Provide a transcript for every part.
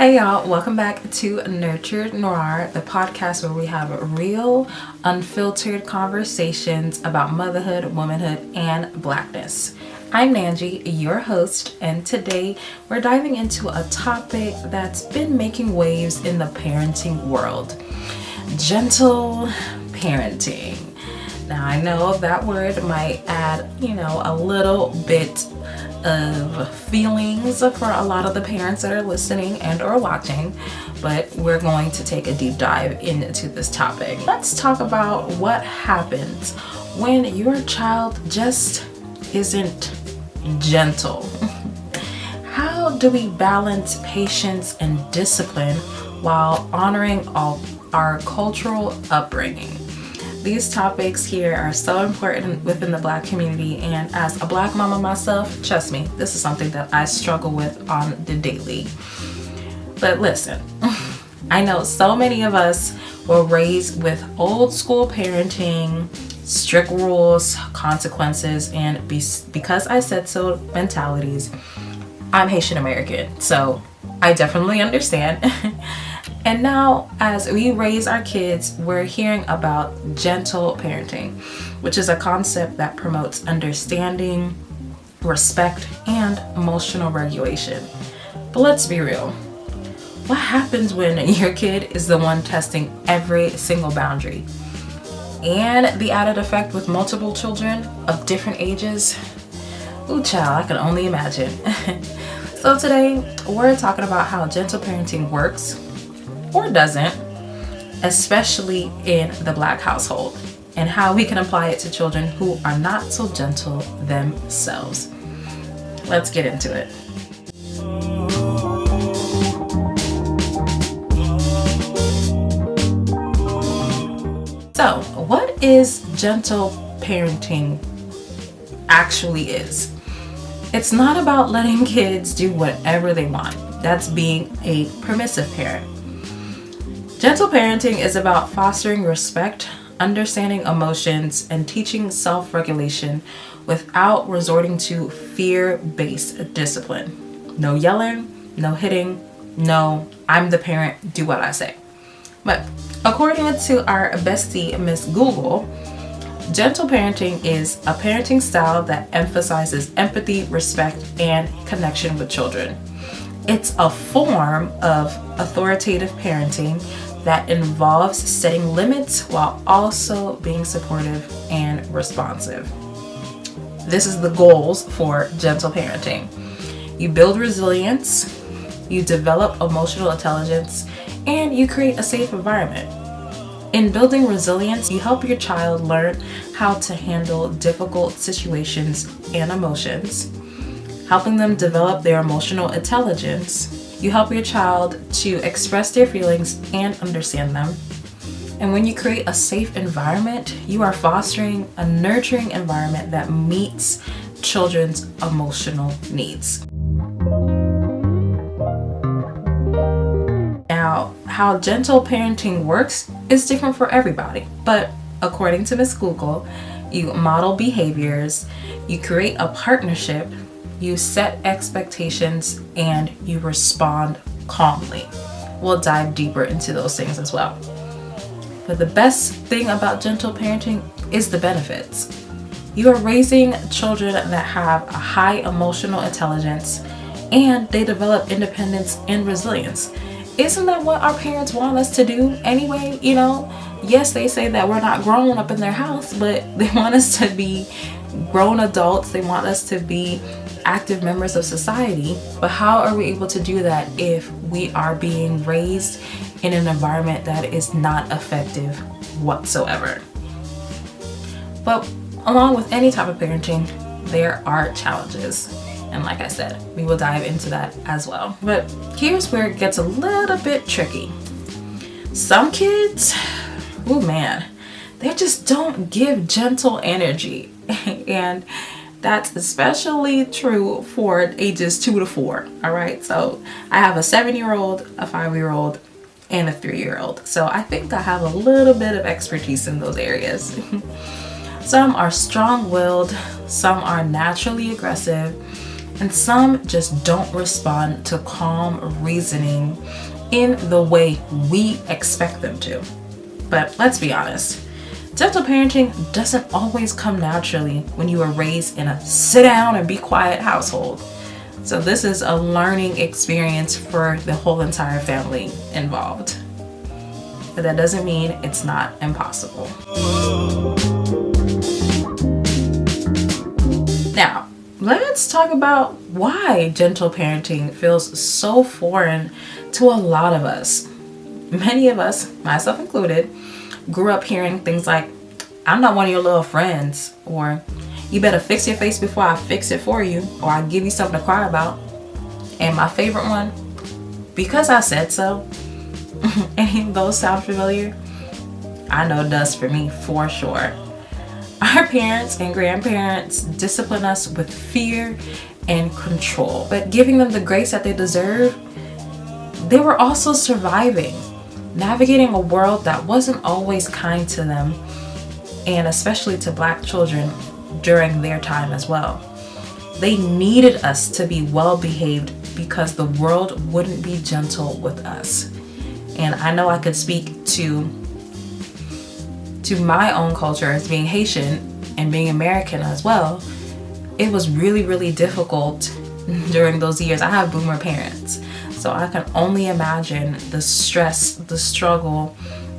Hey y'all, welcome back to Nurtured Noire, the podcast where we have real, unfiltered conversations about motherhood, womanhood, and blackness. I'm Nanji, your host, and today we're diving into a topic that's been making waves in the parenting world. Gentle parenting. Now I know that word might add, a little bit of feelings for a lot of the parents that are listening and or watching, but we're going to take a deep dive into this topic. Let's talk about what happens when your child just isn't gentle. How do we balance patience and discipline while honoring all our cultural upbringing? These topics here are so important within the Black community, and as a Black mama myself, trust me, this is something that I struggle with on the daily. But listen, I know so many of us were raised with old school parenting, strict rules, consequences, and because I said so mentalities. I'm Haitian American, so I definitely understand. And now, as we raise our kids, we're hearing about gentle parenting, which is a concept that promotes understanding, respect, and emotional regulation. But let's be real. What happens when your kid is the one testing every single boundary? And the added effect with multiple children of different ages? Ooh, child, I can only imagine. So today, we're talking about how gentle parenting works, or doesn't, especially in the Black household, and how we can apply it to children who are not so gentle themselves. Let's get into it. So, what is gentle parenting actually is? It's not about letting kids do whatever they want. That's being a permissive parent. Gentle parenting is about fostering respect, understanding emotions, and teaching self-regulation without resorting to fear-based discipline. No yelling, no hitting, no, I'm the parent, do what I say. But according to our bestie, Miss Google, gentle parenting is a parenting style that emphasizes empathy, respect, and connection with children. It's a form of authoritative parenting that involves setting limits while also being supportive and responsive. This is the goals for gentle parenting. You build resilience, you develop emotional intelligence, and you create a safe environment. In building resilience, you help your child learn how to handle difficult situations and emotions. Helping them develop their emotional intelligence, you help your child to express their feelings and understand them. And when you create a safe environment, you are fostering a nurturing environment that meets children's emotional needs. Now, how gentle parenting works is different for everybody, but according to Miss Google, you model behaviors, you create a partnership, you set expectations, and you respond calmly. We'll dive deeper into those things as well. But the best thing about gentle parenting is the benefits. You are raising children that have a high emotional intelligence, and they develop independence and resilience. Isn't that what our parents want us to do anyway? Yes, they say that we're not grown up in their house, but they want us to be grown adults. They want us to be active members of society. But how are we able to do that if we are being raised in an environment that is not effective whatsoever? But along with any type of parenting, there are challenges. And like I said, we will dive into that as well. But here's where it gets a little bit tricky. Some kids, they just don't give gentle energy. And that's especially true for ages 2 to 4. All right. So I have a 7-year-old, a 5-year-old, and a 3-year-old. So I think I have a little bit of expertise in those areas. Some are strong-willed, some are naturally aggressive, And some just don't respond to calm reasoning in the way we expect them to. But let's be honest, gentle parenting doesn't always come naturally when you are raised in a sit down and be quiet household. So this is a learning experience for the whole entire family involved. But that doesn't mean it's not impossible. Now, let's talk about why gentle parenting feels so foreign to a lot of us. Many of us, myself included, grew up hearing things like, "I'm not one of your little friends," or "You better fix your face before I fix it for you," or "I give you something to cry about." And my favorite one, "Because I said so." Any of those sound familiar? I know it does for me, for sure. Our parents and grandparents discipline us with fear and control, but giving them the grace that they deserve, they were also surviving, navigating a world that wasn't always kind to them, and especially to Black children during their time as well. They needed us to be well behaved because the world wouldn't be gentle with us. And I know I could speak to my own culture as being Haitian and being American as well. It was really, really difficult during those years. I have boomer parents, so I can only imagine the stress, the struggle,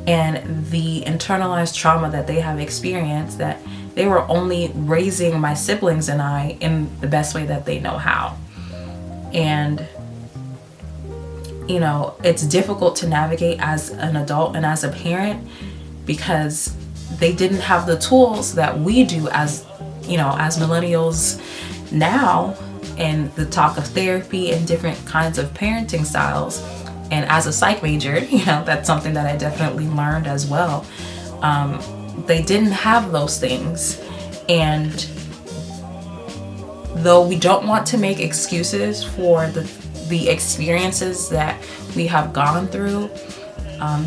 and the internalized trauma that they have experienced, that they were only raising my siblings and I in the best way that they know how. And it's difficult to navigate as an adult and as a parent because they didn't have the tools that we do as millennials now, and the talk of therapy and different kinds of parenting styles. And as a psych major, that's something that I definitely learned as well. They didn't have those things. And though we don't want to make excuses for the experiences that we have gone through,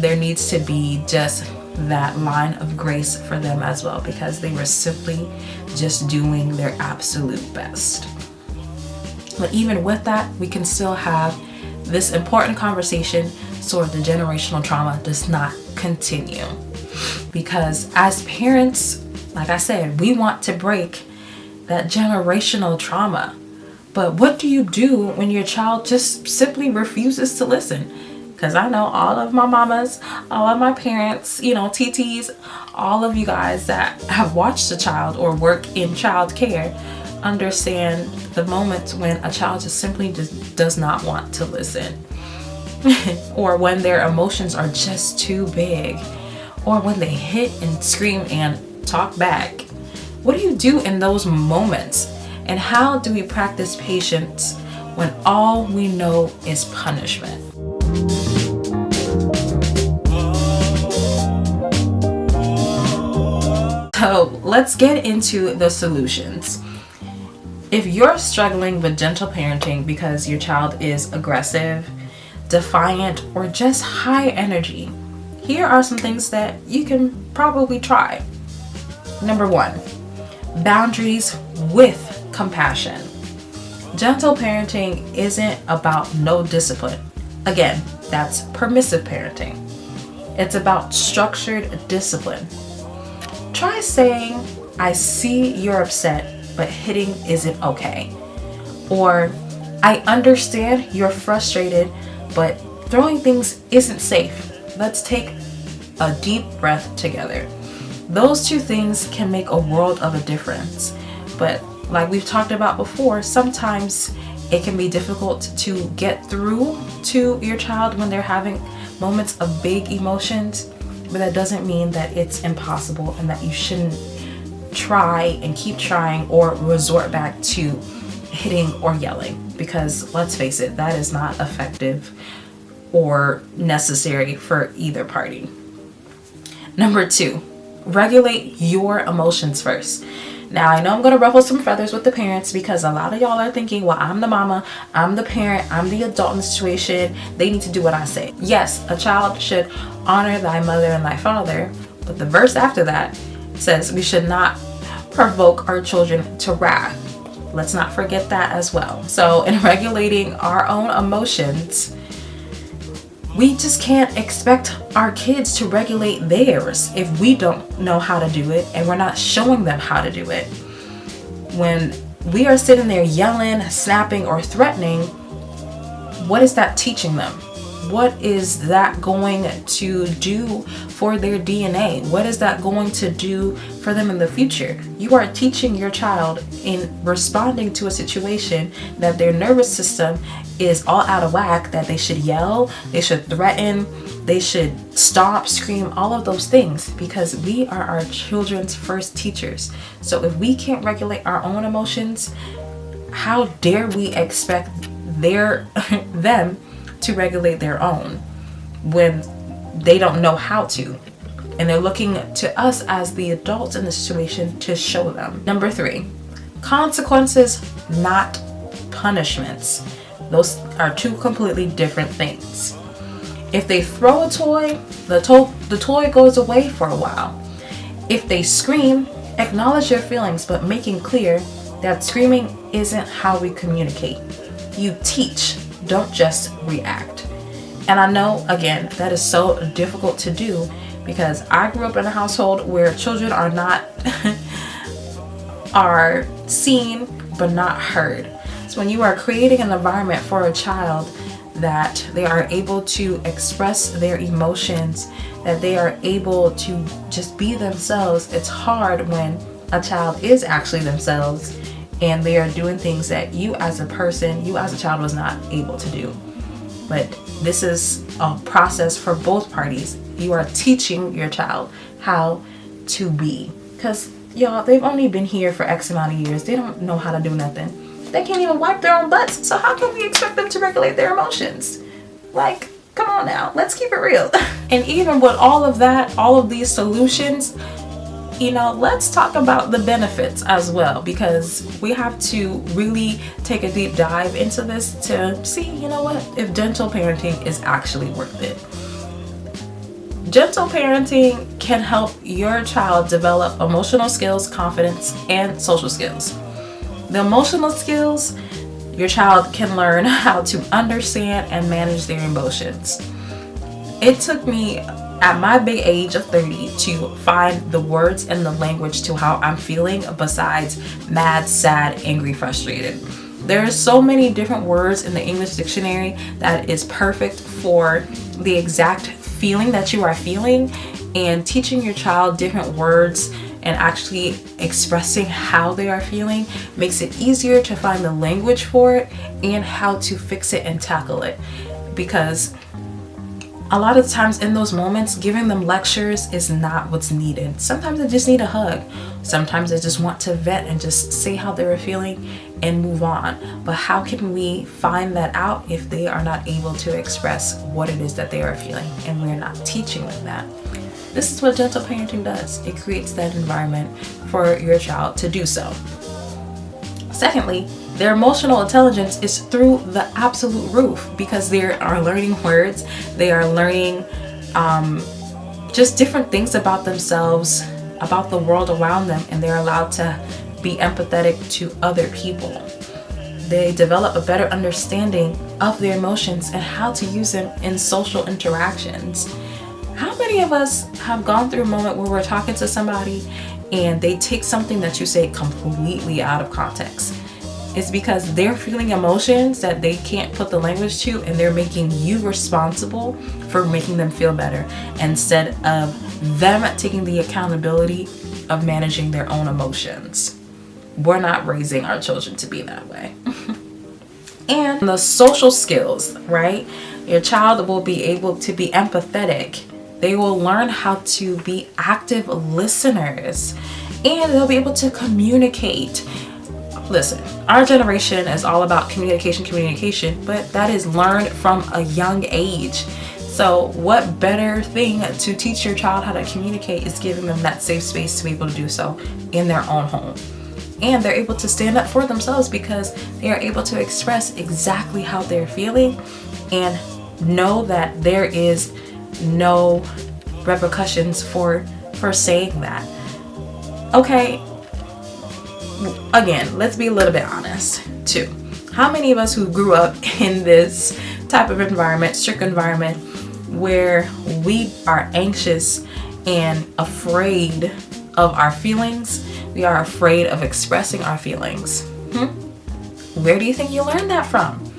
there needs to be just that line of grace for them as well, because they were simply just doing their absolute best. But even with that, we can still have this important conversation so the generational trauma does not continue. Because as parents, like I said, we want to break that generational trauma. But what do you do when your child just simply refuses to listen? Because I know all of my mamas, all of my parents, TTs, all of you guys that have watched a child or work in child care understand the moments when a child just simply just does not want to listen. Or when their emotions are just too big. Or when they hit and scream and talk back. What do you do in those moments? And how do we practice patience when all we know is punishment? So let's get into the solutions. If you're struggling with gentle parenting because your child is aggressive, defiant, or just high energy, here are some things that you can probably try. Number 1, boundaries with compassion. Gentle parenting isn't about no discipline. Again, that's permissive parenting. It's about structured discipline. Try saying, "I see you're upset, but hitting isn't okay." Or, "I understand you're frustrated, but throwing things isn't safe. Let's take a deep breath together." Those two things can make a world of a difference. But like we've talked about before, sometimes it can be difficult to get through to your child when they're having moments of big emotions. But that doesn't mean that it's impossible and that you shouldn't try and keep trying or resort back to hitting or yelling. Because let's face it, that is not effective or necessary for either party. Number 2, regulate your emotions first. Now, I know I'm going to ruffle some feathers with the parents because a lot of y'all are thinking, well, I'm the mama, I'm the parent, I'm the adult in the situation. They need to do what I say. Yes, a child should honor thy mother and thy father. But the verse after that says we should not provoke our children to wrath. Let's not forget that as well. So in regulating our own emotions, we just can't expect our kids to regulate theirs if we don't know how to do it and we're not showing them how to do it. When we are sitting there yelling, snapping, or threatening, what is that teaching them? What is that going to do for their DNA? What is that going to do for them in the future? You are teaching your child in responding to a situation that their nervous system is all out of whack, that they should yell, they should threaten, they should stomp, scream, all of those things, because we are our children's first teachers. So if we can't regulate our own emotions, how dare we expect them to regulate their own when they don't know how to, and they're looking to us as the adults in the situation to show them. Number 3, consequences, not punishments. Those are two completely different things. If they throw a toy, the toy goes away for a while. If they scream, acknowledge your feelings, but making clear that screaming isn't how we communicate. You teach, don't just react. And I know, again, that is so difficult to do, because I grew up in a household where children are seen but not heard. So when you are creating an environment for a child that they are able to express their emotions, that they are able to just be themselves, it's hard when a child is actually themselves and they are doing things that you as a child was not able to do. But this is a process for both parties. You are teaching your child how to be, because y'all, they've only been here for X amount of years. They don't know how to do nothing. They can't even wipe their own butts. So how can we expect them to regulate their emotions? Like, come on now, let's keep it real. And even with all of that, all of these solutions, let's talk about the benefits as well, because we have to really take a deep dive into this to see, if gentle parenting is actually worth it. Gentle parenting can help your child develop emotional skills, confidence, and social skills. The emotional skills, your child can learn how to understand and manage their emotions. It took me, at my big age of 30, to find the words and the language to how I'm feeling besides mad, sad, angry, frustrated. There are so many different words in the English dictionary that is perfect for the exact feeling that you are feeling, and teaching your child different words and actually expressing how they are feeling makes it easier to find the language for it and how to fix it and tackle it. Because a lot of times in those moments, giving them lectures is not what's needed. Sometimes they just need a hug. Sometimes they just want to vent and just say how they're feeling and move on. But how can we find that out if they are not able to express what it is that they are feeling and we're not teaching them that? This is what gentle parenting does. It creates that environment for your child to do so. Secondly, their emotional intelligence is through the absolute roof, because they are learning words, they are learning just different things about themselves, about the world around them, and they're allowed to be empathetic to other people. They develop a better understanding of their emotions and how to use them in social interactions. How many of us have gone through a moment where we're talking to somebody and they take something that you say completely out of context? It's because they're feeling emotions that they can't put the language to, and they're making you responsible for making them feel better instead of them taking the accountability of managing their own emotions. We're not raising our children to be that way. And the social skills, right? Your child will be able to be empathetic. They will learn how to be active listeners, and they'll be able to communicate. Listen, our generation is all about communication, but that is learned from a young age. So what better thing to teach your child how to communicate is giving them that safe space to be able to do so in their own home. And they're able to stand up for themselves because they are able to express exactly how they're feeling and know that there is no repercussions for saying that. Okay, again, let's be a little bit honest too. How many of us who grew up in this type of environment, strict environment, where we are anxious and afraid of our feelings, we are afraid of expressing our feelings? Where do you think you learned that from?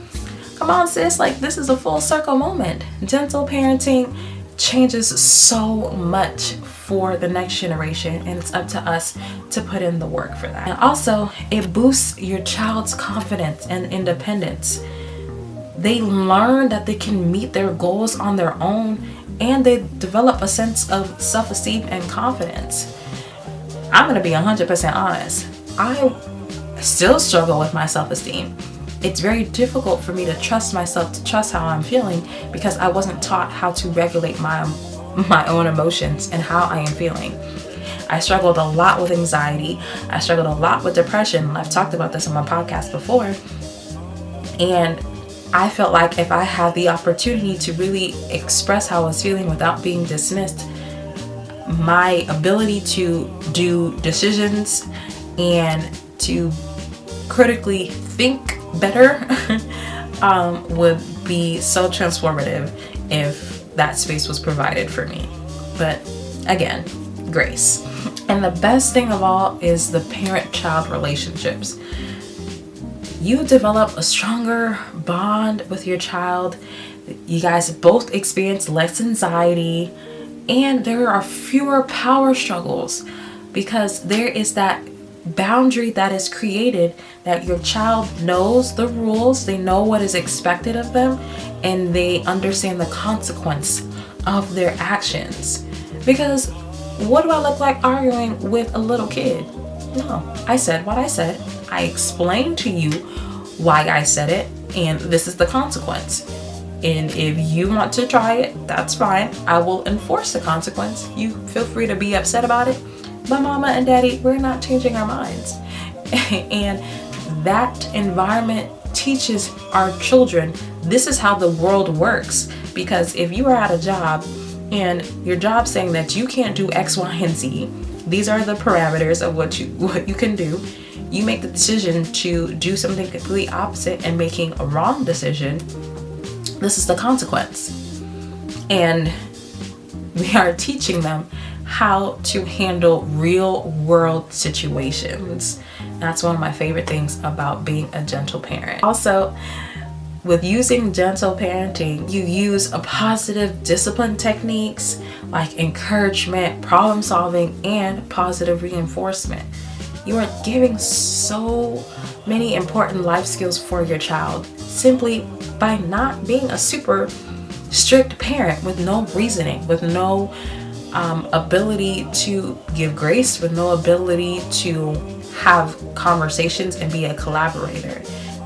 Come on, sis, like this is a full circle moment. Gentle parenting changes so much for the next generation, and it's up to us to put in the work for that. And also, it boosts your child's confidence and independence. They learn that they can meet their goals on their own, and they develop a sense of self-esteem and confidence. I'm gonna be 100% honest. I still struggle with my self-esteem. It's very difficult for me to trust myself, to trust how I'm feeling, because I wasn't taught how to regulate my own emotions and how I am feeling. I struggled a lot with anxiety. I struggled a lot with depression. I've talked about this on my podcast before. And I felt like if I had the opportunity to really express how I was feeling without being dismissed, my ability to do decisions and to critically think better would be so transformative if that space was provided for me. But again, grace. And the best thing of all is the parent-child relationships. You develop a stronger bond with your child. You guys both experience less anxiety, and there are fewer power struggles because there is that boundary that is created, that your child knows the rules, they know what is expected of them, and they understand the consequence of their actions. Because what do I look like arguing with a little kid? No, I said what I said. I explained to you why I said it, and this is the consequence. And if you want to try it, that's fine. I will enforce the consequence. You feel free to be upset about it. But mama and daddy, we're not changing our minds. And that environment teaches our children this is how the world works. Because if you are at a job and your job saying that you can't do X, Y, and Z, these are the parameters of what you can do. You make the decision to do something completely opposite and making a wrong decision. This is the consequence. And we are teaching them how to handle real world situations. That's one of my favorite things about being a gentle parent. Also, with using gentle parenting, you use a positive discipline techniques like encouragement, problem solving, and positive reinforcement. You are giving so many important life skills for your child simply by not being a super strict parent with no reasoning, with no ability to give grace, with no ability to have conversations and be a collaborator.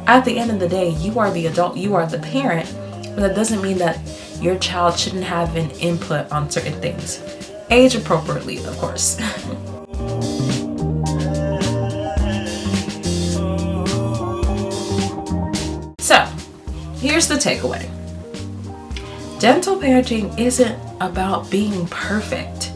At the end of the day, you are the adult, you are the parent, but that doesn't mean that your child shouldn't have an input on certain things. Age appropriately, of course. So, here's the takeaway. Gentle parenting isn't about being perfect.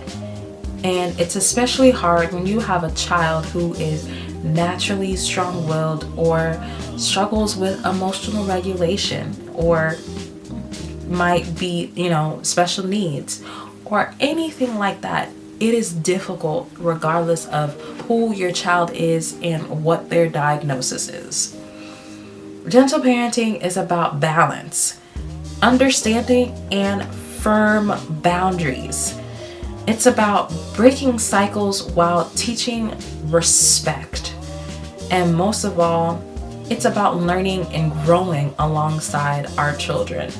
And it's especially hard when you have a child who is naturally strong-willed or struggles with emotional regulation or might be, special needs or anything like that. It is difficult regardless of who your child is and what their diagnosis is. Gentle parenting is about balance, understanding, and firm boundaries. It's about breaking cycles while teaching respect. And most of all, it's about learning and growing alongside our children.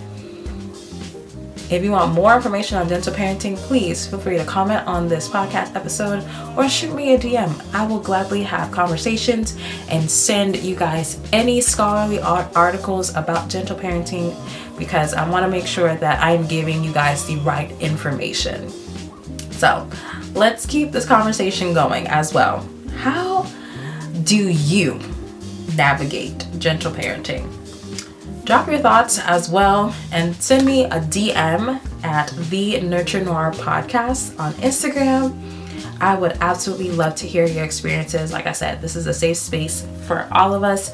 If you want more information on gentle parenting, please feel free to comment on this podcast episode or shoot me a DM. I will gladly have conversations and send you guys any scholarly articles about gentle parenting because I want to make sure that I'm giving you guys the right information. So let's keep this conversation going as well. How do you navigate gentle parenting? Drop your thoughts as well and send me a DM at the Nurture Noire podcast on Instagram. I would absolutely love to hear your experiences. Like I said, this is a safe space for all of us,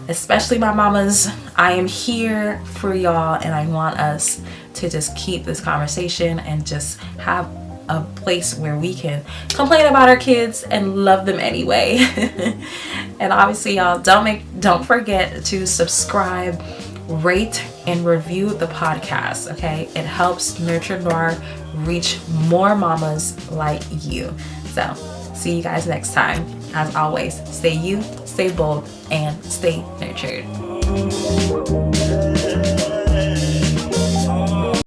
especially my mamas. I am here for y'all, and I want us to just keep this conversation and just have a place where we can complain about our kids and love them anyway. And obviously, y'all, don't forget to subscribe, rate, and review the podcast. Okay, it helps Nurture Noire reach more mamas like you. So see you guys next time. As always, stay you, stay bold, and stay nurtured.